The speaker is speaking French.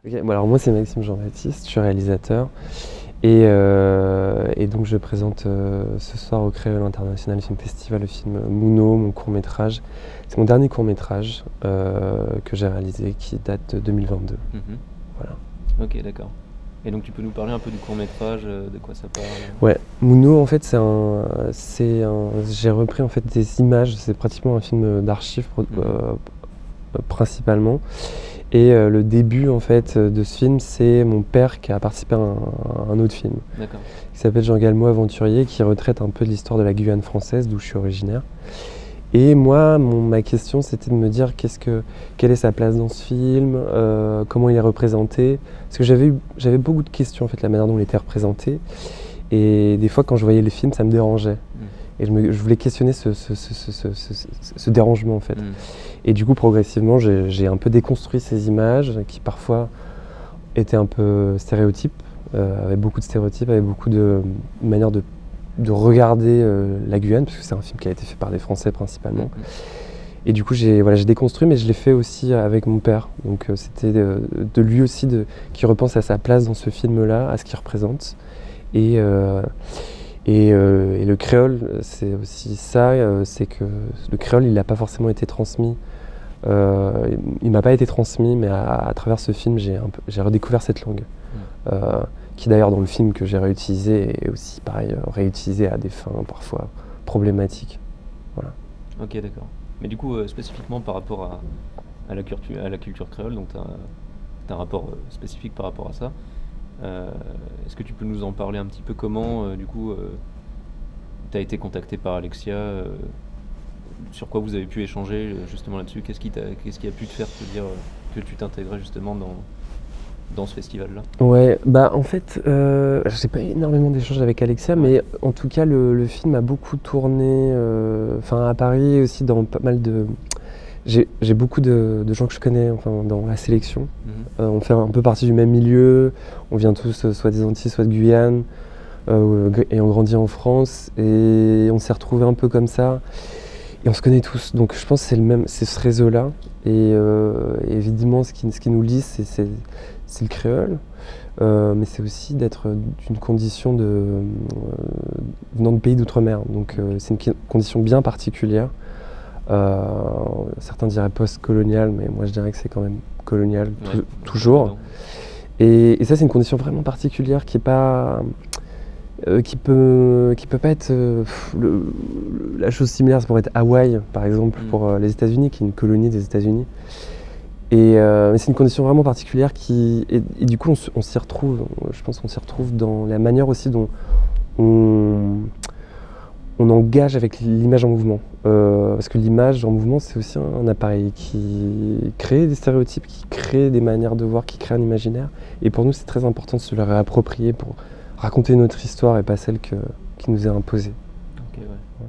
Ok, bon, alors moi c'est Maxime Jean-Baptiste, je suis réalisateur et donc je présente ce soir au Créole International Film Festival le film Mouno, mon court-métrage. C'est mon dernier court-métrage que j'ai réalisé qui date de 2022. Mhm. Voilà. Ok, d'accord. Et donc tu peux nous parler un peu du court-métrage, de quoi ça parle? Ouais, Mouno en fait j'ai repris en fait des images, c'est pratiquement un film d'archives principalement. Et le début en fait de ce film, c'est mon père qui a participé à un autre film D'accord. qui s'appelle Jean Galmo Aventurier, qui retraite un peu de l'histoire de la Guyane française, d'où je suis originaire. Et moi, ma question, c'était de me dire quelle est sa place dans ce film, comment il est représenté. Parce que j'avais beaucoup de questions en fait, la manière dont il était représenté. Et des fois, quand je voyais les films, ça me dérangeait. Et je voulais questionner ce dérangement en fait. Et du coup, progressivement, j'ai un peu déconstruit ces images qui parfois étaient un peu stéréotypes, avec beaucoup de stéréotypes, avec beaucoup de manières de regarder la Guyane, parce que c'est un film qui a été fait par des Français principalement. Et du coup, j'ai déconstruit, mais je l'ai fait aussi avec mon père. Donc c'était de lui aussi qui repense à sa place dans ce film-là, à ce qu'il représente. Et le créole, c'est aussi ça, c'est que le créole, il n'a pas forcément été transmis. Il m'a pas été transmis, mais à travers ce film, j'ai redécouvert cette langue. Qui d'ailleurs dans le film que j'ai réutilisé est aussi pareil, réutilisé à des fins parfois problématiques. Voilà. Ok, d'accord. Mais du coup, spécifiquement par rapport à la culture créole, donc tu as un rapport spécifique par rapport à ça. Est-ce que tu peux nous en parler un petit peu comment, du coup, tu as été contacté par Alexia, sur quoi vous avez pu échanger justement là-dessus? Qu'est-ce qui a pu te faire te dire que tu t'intégrais justement dans ce festival-là? Ouais, bah en fait, j'ai pas énormément d'échanges avec Alexia, mais en tout cas, le film a beaucoup tourné, à Paris aussi, dans pas mal de... J'ai beaucoup de gens que je connais dans la sélection. On fait un peu partie du même milieu, on vient tous soit des Antilles, soit de Guyane, et on grandit en France, et on s'est retrouvés un peu comme ça, et on se connaît tous. Donc je pense que c'est ce réseau-là, et évidemment ce qui nous lie, c'est le créole, mais c'est aussi d'être d'une condition venant de pays d'outre-mer. Donc c'est une condition bien particulière. Certains diraient post-colonial, mais moi je dirais que c'est quand même colonial, toujours. Et ça, c'est une condition vraiment particulière qui est pas, qui peut pas être la chose similaire. Ça pourrait être Hawaï, par exemple, pour les États-Unis, qui est une colonie des États-Unis. Mais c'est une condition vraiment particulière et du coup, on s'y retrouve. Je pense qu'on s'y retrouve dans la manière aussi dont on engage avec l'image en mouvement. Parce que l'image en mouvement, c'est aussi un appareil qui crée des stéréotypes, qui crée des manières de voir, qui crée un imaginaire. Et pour nous, c'est très important de se le réapproprier pour raconter notre histoire et pas celle qui nous est imposée. Ok, ouais.